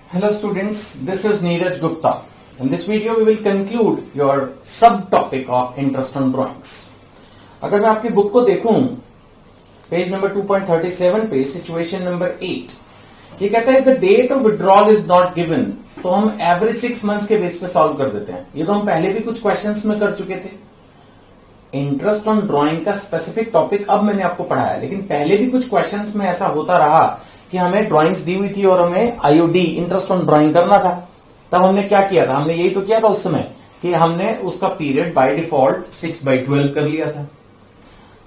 Hello students, this is Neeraj Gupta. In this video we will conclude your subtopic of interest on drawings. अगर मैं आपकी book को देखूं page number 2.37 पे situation number 8 ये कहता है the date of withdrawal is not given, तो हम एवरेज 6 मंथ्स के बेस पे सॉल्व कर देते हैं। ये तो हम पहले भी कुछ क्वेश्चंस में कर चुके थे। इंटरेस्ट ऑन ड्राइंग का स्पेसिफिक टॉपिक अब मैंने आपको पढ़ाया, लेकिन पहले भी कुछ क्वेश्चंस में ऐसा होता रहा कि हमें ड्राइंग्स दी हुई थी और हमें आईओडी इंटरेस्ट ऑन ड्राइंग करना था। तब हमने क्या किया था, हमने यही तो किया था उस समय कि हमने उसका पीरियड बाय डिफॉल्ट 6/12 कर लिया था।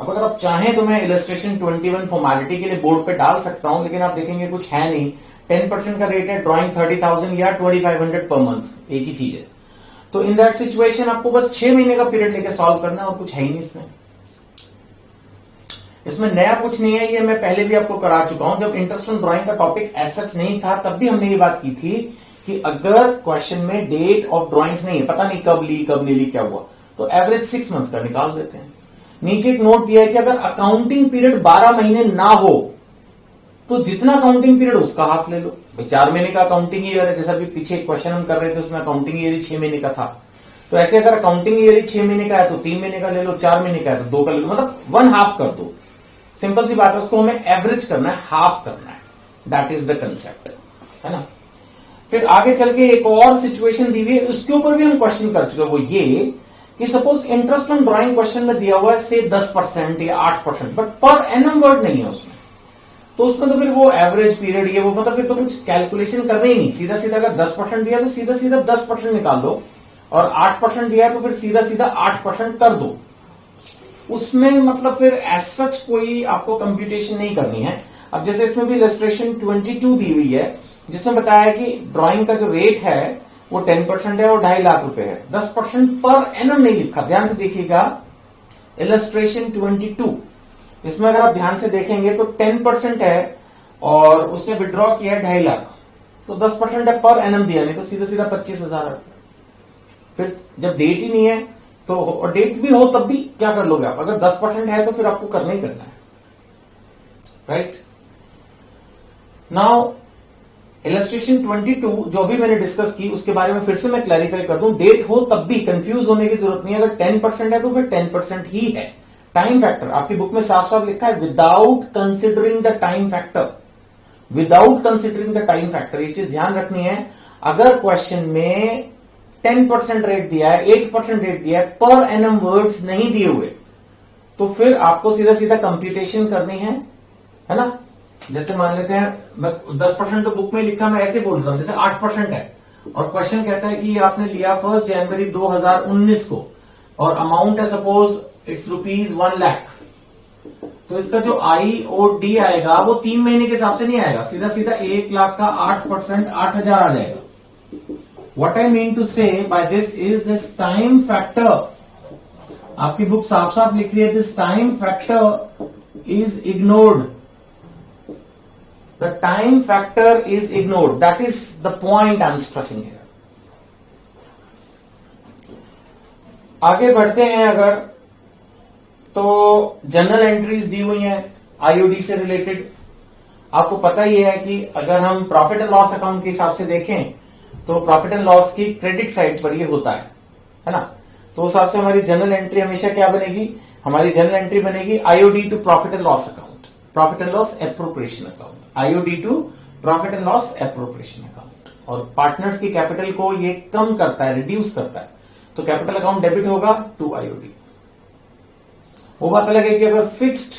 अब अगर आप चाहें तो मैं इलस्ट्रेशन 21 फॉर्मेलिटी के लिए बोर्ड पे डाल सकता हूं, लेकिन आप देखेंगे कुछ है नहीं। 10% का रेट है, ड्राइंग 30,000 या 2500 पर मंथ, एक ही चीज है। तो इन दैट सिचुएशन आपको बस 6 महीने का पीरियड लेके सॉल्व करना है और कुछ है ही नहीं इसमें। इसमें नया कुछ नहीं है, ये मैं पहले भी आपको करा चुका हूं। जब इंटरेस्ट ऑन ड्राइंग का टॉपिक एज सच नहीं था तब भी हमने ये बात की थी कि अगर क्वेश्चन में डेट ऑफ ड्राइंग्स नहीं है, पता नहीं कब ली कब नहीं ली क्या हुआ, तो एवरेज 6 मंथ्स का निकाल देते हैं। नीचे एक नोट दिया है कि अगर अकाउंटिंग पीरियड 12 महीने ना हो तो जितना अकाउंटिंग पीरियड उसका हाफ ले लो। 4 महीने का अकाउंटिंग ईयर है, जैसा भी पीछे एक क्वेश्चन हम कर रहे थे उसमें अकाउंटिंग ईयर ही 6 महीने का था। तो ऐसे अगर अकाउंटिंग ईयर ही 6 महीने का है तो 3 महीने का ले लो, 4 महीने का है तो 2 का ले लो, मतलब 1/2 कर दो। सिंपल सी बात है, उसको हमें एवरेज करना है, हाफ करना है। दैट इज द कंसेप्ट, है ना। फिर आगे चल के एक और सिचुएशन दी हुई है, उसके ऊपर भी हम क्वेश्चन कर चुके हैं। वो ये कि suppose interest on drawing question में दिया हुआ है से 10% या 8%, बट पर एनम वर्ड नहीं है उसमें। तो उसमें तो फिर वो एवरेज पीरियड ये वो मतलब फिर तो कुछ कैलकुलेशन करना ही नहीं। सीधा सीधा अगर 10% दिया तो सीधा सीधा 10% निकाल दो, और 8% दिया तो फिर सीधा सीधा 8% कर दो। उसमें मतलब फिर एज सच कोई आपको कंप्यूटेशन नहीं करनी है। अब जैसे इसमें भी इलस्ट्रेशन 22 दी हुई है, जिसमें बताया है कि ड्राइंग का जो रेट है वो 10% है और 2.5 लाख रुपए है। 10% पर एनम नहीं लिखा, ध्यान से देखिएगा। इलस्ट्रेशन 22 इसमें अगर आप ध्यान से देखेंगे तो 10% है और उसने विड्रॉ किया है 2.5 लाख, तो 10% है पर एनम दिया, नहीं तो सीधा सीधा 25,000। फिर जब डेट ही नहीं है तो, और डेट भी हो तब भी क्या कर लोगे आप? अगर 10% है तो फिर आपको करना ही करना है, राइट। नाउ इलस्ट्रेशन 22 जो भी मैंने डिस्कस की उसके बारे में फिर से मैं क्लैरिफाई कर दूं। डेट हो तब भी कंफ्यूज होने की जरूरत नहीं है। अगर 10% है तो फिर 10% ही है। टाइम फैक्टर आपकी बुक में साफ साफ लिखा है, without considering the time factor. Without considering the time factor, ये चीज ध्यान रखनी है। अगर क्वेश्चन में 10% रेट दिया है, 8% रेट दिया है, पर एनम वर्ड्स नहीं दिए हुए, तो फिर आपको सीधा सीधा कंप्यूटेशन करनी है ना। जैसे मान लेते हैं 10% तो बुक में लिखा, मैं ऐसे बोल रहा हूं जैसे 8% है और क्वेश्चन कहता है कि आपने लिया 1 जनवरी 2019 को और अमाउंट है सपोज इट्स ₹1 लाख, तो इसका जो IOD आएगा वो 3 महीने के हिसाब से नहीं आएगा, सीधा सीधा 1 लाख का 8% 8,000 आ जाएगा। What I mean to say by this is this time factor, आपकी बुक साफ साफ लिख रही है this time factor is ignored. The time factor is ignored. That is the point I'm stressing here. आगे बढ़ते हैं अगर, तो जनरल एंट्रीज दी हुई हैं आईओडी से रिलेटेड। आपको पता ही है कि अगर हम प्रॉफिट एंड लॉस अकाउंट के हिसाब से देखें तो प्रॉफिट एंड लॉस की क्रेडिट साइड पर ये होता है ना। तो उस हिसाब से हमारी जनरल एंट्री हमेशा क्या बनेगी? हमारी जनरल एंट्री बनेगी IOD to profit and loss account, profit and loss appropriation account, IOD to profit and loss appropriation account. और पार्टनर्स की कैपिटल को ये कम करता है, रिड्यूस करता है, तो कैपिटल अकाउंट डेबिट होगा टू आईओडी। वो बात अलग है कि अगर fixed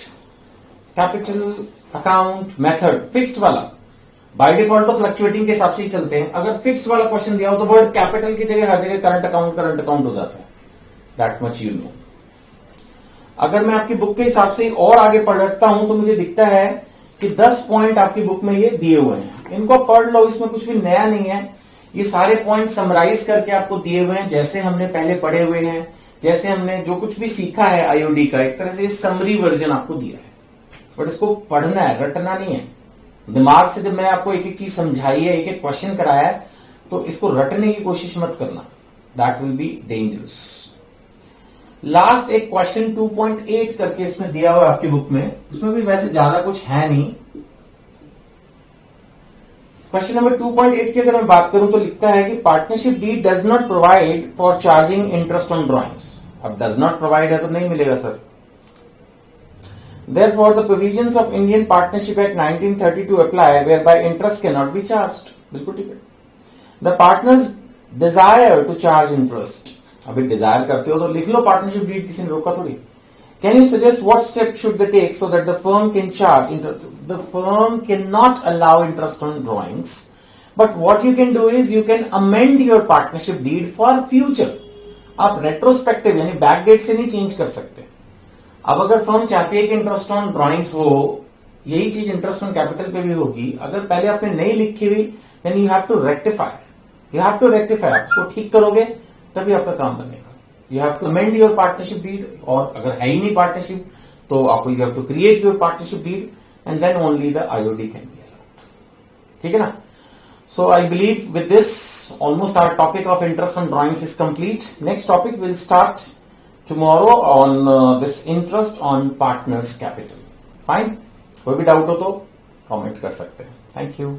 capital account method, fixed वाला बाय डिफॉल्ट तो फ्लक्चुएटिंग के हिसाब से ही चलते हैं। अगर फिक्स्ड वाला क्वेश्चन दिया हो तो वर्ड कैपिटल की जगह हर जगह करंट अकाउंट हो जाता है। That much you know. अगर मैं आपकी बुक के हिसाब से और आगे पढ़ता हूं तो मुझे दिखता है कि 10 पॉइंट आपकी बुक में ये दिए हुए हैं, इनको पढ़ लो, इसमें कुछ भी नया नहीं है। ये सारे पॉइंट समराइज करके आपको दिए हुए हैं जैसे हमने पहले पढ़े हुए हैं, जैसे हमने जो कुछ भी सीखा है आईओडी का, एक तरह से समरी वर्जन आपको दिया है। बट इसको पढ़ना है, रटना नहीं है। दिमाग से जब मैं आपको एक एक चीज समझाई है, एक एक क्वेश्चन कराया है, तो इसको रटने की कोशिश मत करना, that will be dangerous. Last एक क्वेश्चन 2.8 करके इसमें दिया हुआ है आपकी बुक में, उसमें भी वैसे ज्यादा कुछ है नहीं। क्वेश्चन नंबर 2.8 की अगर मैं बात करूं तो लिखता है कि partnership deed does not provide for charging interest on drawings. अब डज नॉट प्रोवाइड है तो नहीं मिलेगा sir. Therefore, the provisions of Indian Partnership Act 1932 apply, whereby interest cannot be charged. बिल्कुल ठीक है। The partners desire to charge interest. अभी Dzire करते हो तो लिख लो पार्टनरशिप डीड, किसी ने रोका थोड़ी। Can you suggest what steps should they take so that the firm can charge interest? The firm cannot allow interest on drawings, but what you can do is you can amend your partnership deed for future. आप retrospective यानी back date से नहीं change कर सकते। अब अगर firm चाहती है कि इंटरेस्ट ऑन ड्राइंग्स हो, यही चीज इंटरेस्ट ऑन कैपिटल पे भी होगी। अगर पहले आपने नहीं लिखी हुई then you have to rectify, आप उसको ठीक करोगे तभी आपका काम बनेगा। You have to amend your partnership deed, और अगर है ही नहीं पार्टनरशिप तो आपको you have to create your partnership deed and then only the IOD can be allowed. ठीक है ना। So I believe with this almost our topic of interest on drawings is complete. Next topic will start tomorrow on this interest on partners capital. Fine. कोई भी doubt हो तो comment कर सकते हैं। Thank you.